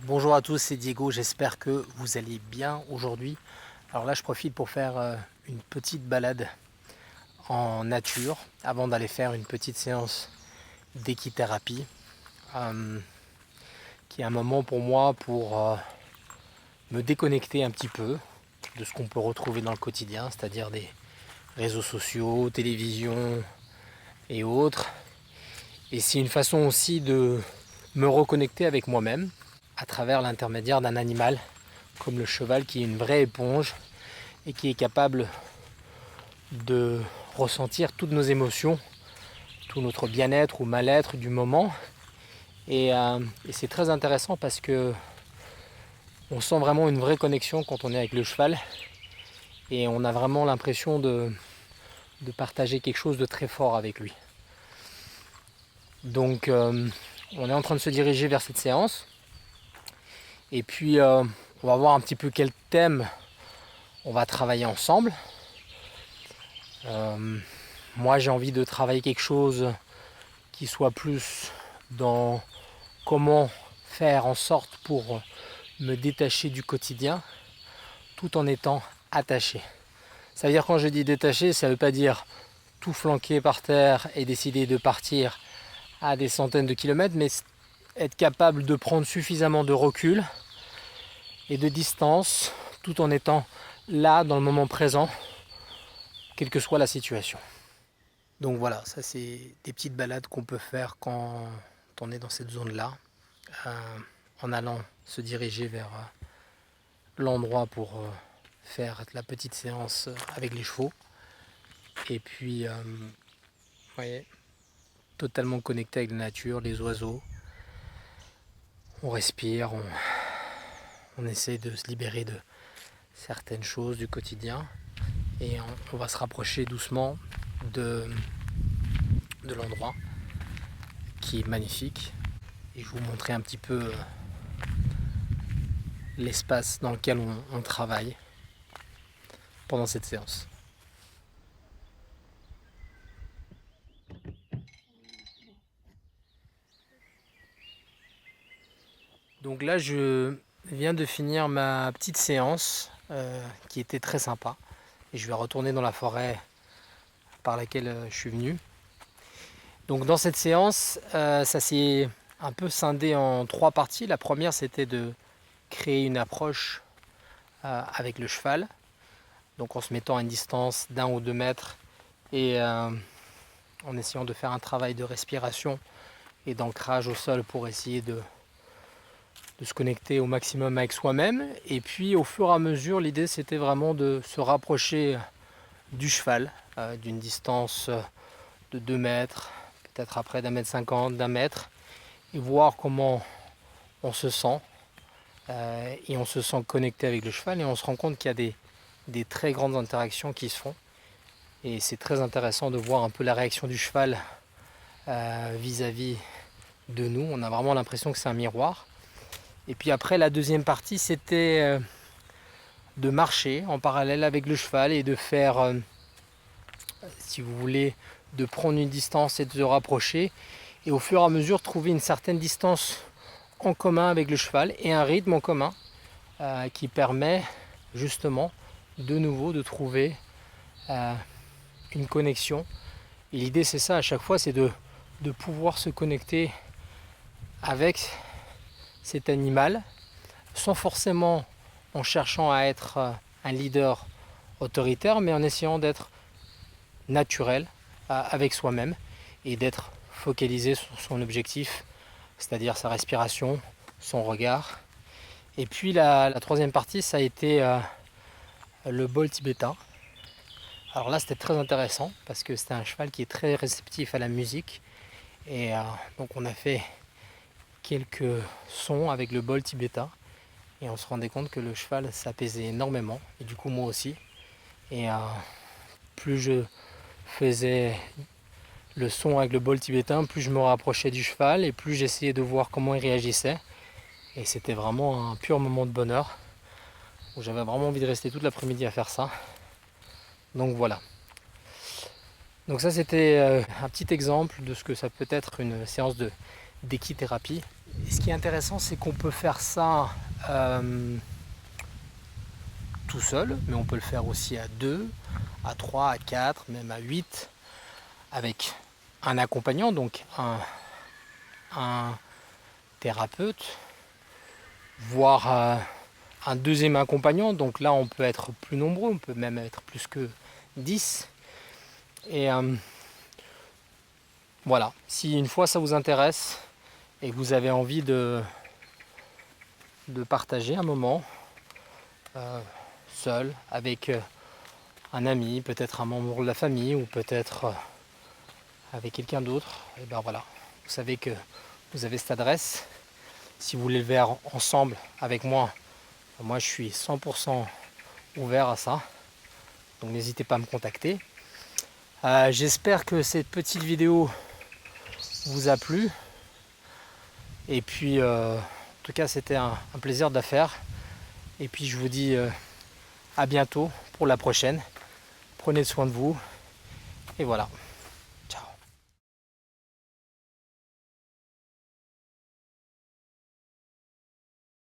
Bonjour à tous, c'est Diego, j'espère que vous allez bien aujourd'hui. Alors là je profite pour faire une petite balade en nature avant d'aller faire une petite séance d'équithérapie euh, qui est un moment pour moi pour me déconnecter un petit peu de ce qu'on peut retrouver dans le quotidien, c'est-à-dire des réseaux sociaux, télévision et autres. Et c'est une façon aussi de me reconnecter avec moi-même à travers l'intermédiaire d'un animal comme le cheval qui est une vraie éponge et qui est capable de ressentir toutes nos émotions, tout notre bien-être ou mal-être du moment. Et c'est très intéressant parce que on sent vraiment une vraie connexion quand on est avec le cheval et on a vraiment l'impression de partager quelque chose de très fort avec lui. Donc on est en train de se diriger vers cette séance et puis on va voir un petit peu quel thème on va travailler ensemble. Moi j'ai envie de travailler quelque chose qui soit plus dans comment faire en sorte pour me détacher du quotidien tout en étant attaché. Ça veut dire quand je dis détaché, ça ne veut pas dire tout flanquer par terre et décider de partir à des centaines de kilomètres, mais être capable de prendre suffisamment de recul et de distance tout en étant là dans le moment présent, quelle que soit la situation. Donc voilà, ça c'est des petites balades qu'on peut faire quand on est dans cette zone-là, en allant se diriger vers l'endroit pour faire la petite séance avec les chevaux. Et puis, vous voyez, totalement connecté avec la nature, les oiseaux. On respire, on essaie de se libérer de certaines choses du quotidien. Et on va se rapprocher doucement de l'endroit qui est magnifique. Et je vais vous montrer un petit peu l'espace dans lequel on travaille pendant cette séance. Donc là, je viens de finir ma petite séance qui était très sympa. Et je vais retourner dans la forêt par laquelle je suis venu. Donc dans cette séance, ça s'est un peu scindé en trois parties. La première, c'était de créer une approche avec le cheval. Donc en se mettant à une distance d'1 ou 2 mètres et en essayant de faire un travail de respiration et d'ancrage au sol pour essayer de se connecter au maximum avec soi-même. Et puis au fur et à mesure, l'idée c'était vraiment de se rapprocher du cheval, d'une distance de 2 mètres, peut-être après d'1 m 50, d'1 mètre, et voir comment on se sent. Et on se sent connecté avec le cheval et on se rend compte qu'il y a des très grandes interactions qui se font. Et c'est très intéressant de voir un peu la réaction du cheval vis-à-vis de nous. On a vraiment l'impression que c'est un miroir. Et puis après, la deuxième partie, c'était de marcher en parallèle avec le cheval et de faire, si vous voulez, de prendre une distance et de se rapprocher. Et au fur et à mesure, trouver une certaine distance en commun avec le cheval et un rythme en commun qui permet justement de nouveau de trouver une connexion. Et l'idée c'est ça à chaque fois, c'est de pouvoir se connecter avec cet animal sans forcément en cherchant à être un leader autoritaire, mais en essayant d'être naturel avec soi-même et d'être focalisé sur son objectif, c'est-à-dire sa respiration, son regard. Et puis la troisième partie, ça a été le bol tibétain. Alors là, c'était très intéressant parce que c'était un cheval qui est très réceptif à la musique. Et donc on a fait quelques sons avec le bol tibétain. Et on se rendait compte que le cheval s'apaisait énormément. Et du coup, moi aussi. Et plus je faisais le son avec le bol tibétain, plus je me rapprochais du cheval et plus j'essayais de voir comment il réagissait. Et c'était vraiment un pur moment de bonheur où j'avais vraiment envie de rester toute l'après-midi à faire ça. Donc voilà. Donc ça c'était un petit exemple de ce que ça peut être une séance d'équithérapie. Et ce qui est intéressant, c'est qu'on peut faire ça tout seul, mais on peut le faire aussi à 2, à 3, à 4, même à 8, avec un accompagnant, donc un thérapeute, voire un deuxième accompagnant. Donc là, on peut être plus nombreux, on peut même être plus que 10. Et voilà, si une fois ça vous intéresse et que vous avez envie de partager un moment seul, avec un ami, peut-être un membre de la famille ou peut-être avec quelqu'un d'autre, et ben voilà, vous savez que vous avez cette adresse. Si vous voulez le faire ensemble avec moi, moi je suis 100% ouvert à ça, donc n'hésitez pas à me contacter. J'espère que cette petite vidéo vous a plu, et puis en tout cas c'était un plaisir de la faire, et puis je vous dis à bientôt pour la prochaine. Prenez soin de vous, et voilà.